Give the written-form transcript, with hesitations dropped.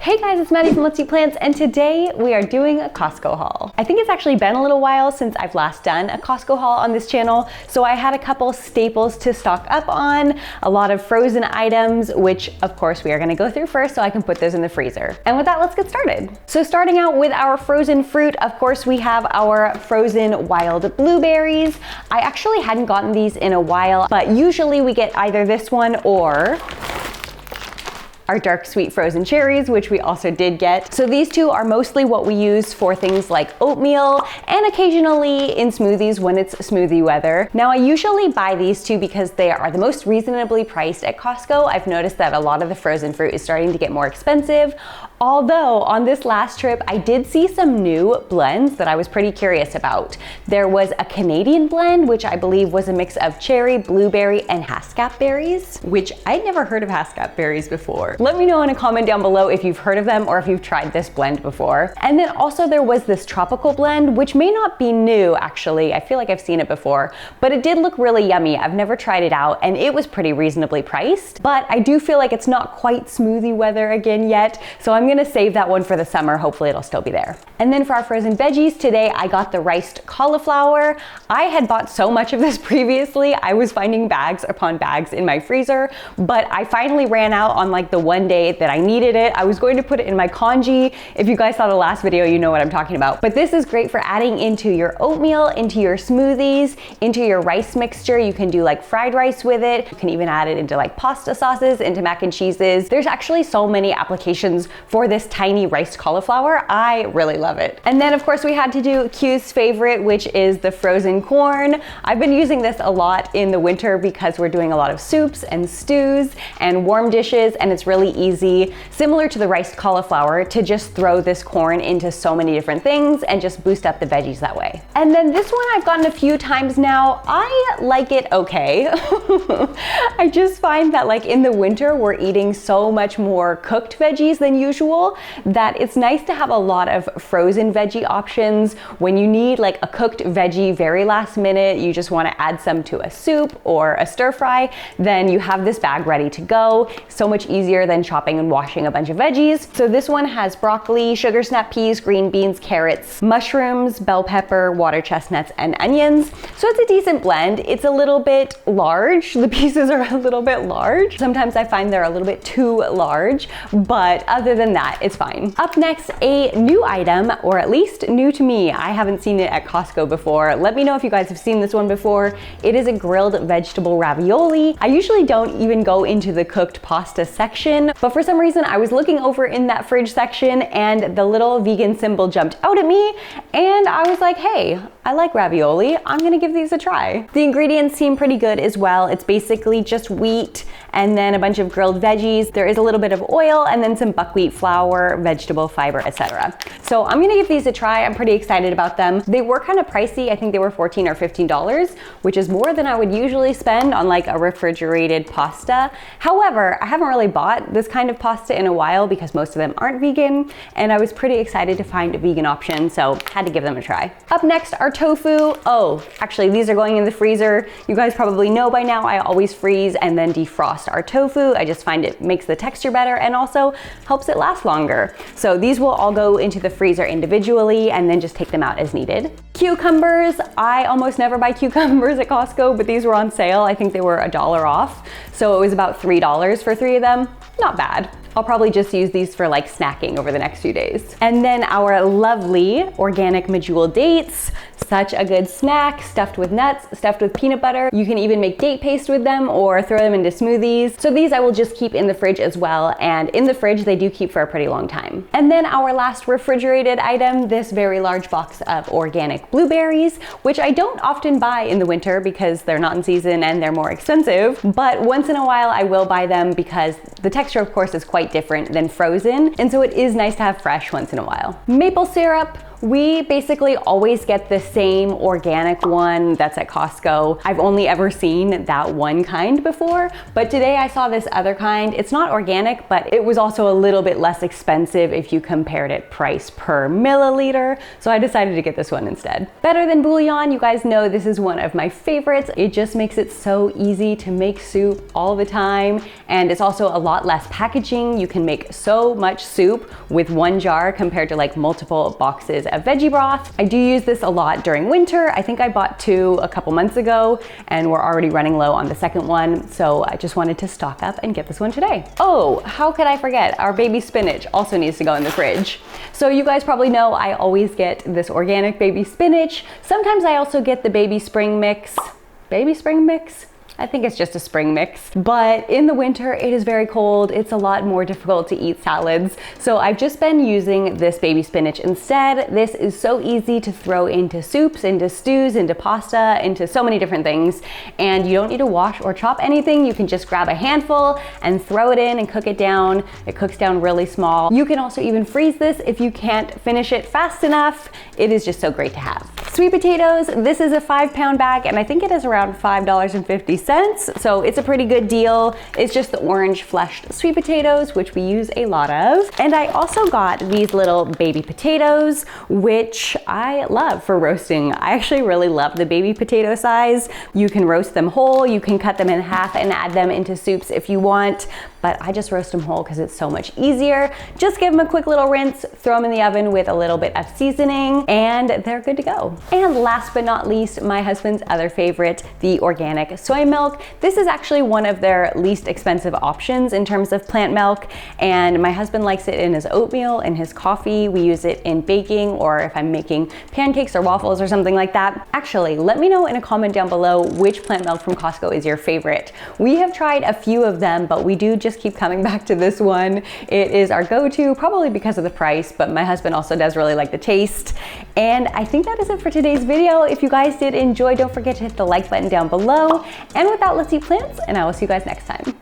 Hey guys, it's Maddie from Let's Eat Plants, and today we are doing a Costco haul. I think it's actually been a little while since I've last done a Costco haul on this channel, so I had a couple staples to stock up on, a lot of frozen items, which of course we are gonna go through first so I can put those in the freezer. And with that, let's get started. So starting out with our frozen fruit, of course we have our frozen wild blueberries. I actually hadn't gotten these in a while, but usually we get either this one or our dark sweet frozen cherries, which we also did get. So these two are mostly what we use for things like oatmeal and occasionally in smoothies when it's smoothie weather. Now I usually buy these two because they are the most reasonably priced at Costco. I've noticed that a lot of the frozen fruit is starting to get more expensive. Although on this last trip, I did see some new blends that I was pretty curious about. There was a Canadian blend, which I believe was a mix of cherry, blueberry, and haskap berries, which I'd never heard of haskap berries before. Let me know in a comment down below if you've heard of them or if you've tried this blend before. And then also there was this tropical blend, which may not be new actually. I feel like I've seen it before, but it did look really yummy. I've never tried it out and it was pretty reasonably priced, but I do feel like it's not quite smoothie weather again yet. So I'm gonna save that one for the summer. Hopefully it'll still be there. And then for our frozen veggies today, I got the riced cauliflower. I had bought so much of this previously. I was finding bags upon bags in my freezer, but I finally ran out on like the one day that I needed it. I was going to put it in my congee. If you guys saw the last video, you know what I'm talking about. But this is great for adding into your oatmeal, into your smoothies, into your rice mixture. You can do like fried rice with it. You can even add it into like pasta sauces, into mac and cheeses. There's actually so many applications for this tiny riced cauliflower. I really love it. And then of course we had to do Q's favorite, which is the frozen corn. I've been using this a lot in the winter because we're doing a lot of soups and stews and warm dishes, and it's really easy, similar to the riced cauliflower, to just throw this corn into so many different things and just boost up the veggies that way. And then this one I've gotten a few times now. I like it okay. I just find that like in the winter, we're eating so much more cooked veggies than usual that it's nice to have a lot of frozen veggie options. When you need like a cooked veggie very last minute, you just want to add some to a soup or a stir fry, then you have this bag ready to go. So much easier than chopping and washing a bunch of veggies. So this one has broccoli, sugar snap peas, green beans, carrots, mushrooms, bell pepper, water chestnuts, and onions. So it's a decent blend. It's a little bit large. The pieces are a little bit large. Sometimes I find they're a little bit too large, but other than that, it's fine. Up next, a new item, or at least new to me. I haven't seen it at Costco before. Let me know if you guys have seen this one before. It is a grilled vegetable ravioli. I usually don't even go into the cooked pasta section, but for some reason I was looking over in that fridge section and the little vegan symbol jumped out at me and I was like, hey, I like ravioli. I'm gonna give these a try. The ingredients seem pretty good as well. It's basically just wheat and then a bunch of grilled veggies. There is a little bit of oil and then some buckwheat flour, vegetable fiber, etc. So I'm gonna give these a try. I'm pretty excited about them. They were kind of pricey. I think they were $14 or $15, which is more than I would usually spend on like a refrigerated pasta. However, I haven't really bought this kind of pasta in a while because most of them aren't vegan, and I was pretty excited to find a vegan option, so had to give them a try. Up next are tofu. Oh, actually these are going in the freezer. You guys probably know by now I always freeze and then defrost our tofu. I just find it makes the texture better and also helps it last longer. So these will all go into the freezer individually and then just take them out as needed. Cucumbers. I almost never buy cucumbers at Costco, but these were on sale. I think they were $1 off. So it was about $3 for 3 of them. Not bad. I'll probably just use these for like snacking over the next few days. And then our lovely organic medjool dates. Such a good snack, stuffed with nuts, stuffed with peanut butter. You can even make date paste with them or throw them into smoothies. So these I will just keep in the fridge as well. And in the fridge, they do keep for a pretty long time. And then our last refrigerated item, this very large box of organic blueberries, which I don't often buy in the winter because they're not in season and they're more expensive. But once in a while, I will buy them because the texture, of course, is quite different than frozen. And so it is nice to have fresh once in a while. Maple syrup. We basically always get the same organic one that's at Costco. I've only ever seen that one kind before, but today I saw this other kind. It's not organic, but it was also a little bit less expensive if you compared it price per milliliter, so I decided to get this one instead. Better than bouillon, you guys know this is one of my favorites. It just makes it so easy to make soup all the time, and it's also a lot less packaging. You can make so much soup with one jar compared to like multiple boxes of veggie broth. I do use this a lot during winter. I think I bought 2 a couple months ago and we're already running low on the second one, so I just wanted to stock up and get this one today. Oh, how could I forget? Our baby spinach also needs to go in the fridge. So you guys probably know I always get this organic baby spinach. Sometimes I also get the baby spring mix. Baby spring mix? I think it's just a spring mix. But in the winter, it is very cold. It's a lot more difficult to eat salads. So I've just been using this baby spinach instead. This is so easy to throw into soups, into stews, into pasta, into so many different things. And you don't need to wash or chop anything. You can just grab a handful and throw it in and cook it down. It cooks down really small. You can also even freeze this if you can't finish it fast enough. It is just so great to have. Sweet potatoes, this is a 5-pound bag and I think it is around $5.50. So it's a pretty good deal. It's just the orange fleshed sweet potatoes, which we use a lot of. And I also got these little baby potatoes, which I love for roasting. I actually really love the baby potato size. You can roast them whole, you can cut them in half and add them into soups if you want, but I just roast them whole because it's so much easier. Just give them a quick little rinse, throw them in the oven with a little bit of seasoning, and they're good to go. And last but not least, my husband's other favorite, the organic soy milk. This is actually one of their least expensive options in terms of plant milk, and my husband likes it in his oatmeal, in his coffee. We use it in baking, or if I'm making pancakes or waffles or something like that. Actually, let me know in a comment down below which plant milk from Costco is your favorite. We have tried a few of them, but we do just keep coming back to this one. It is our go-to, probably because of the price, but my husband also does really like the taste. And I think that is it for today's video. If you guys did enjoy, don't forget to hit the like button down below. And with that, let's eat plants, and I will see you guys next time.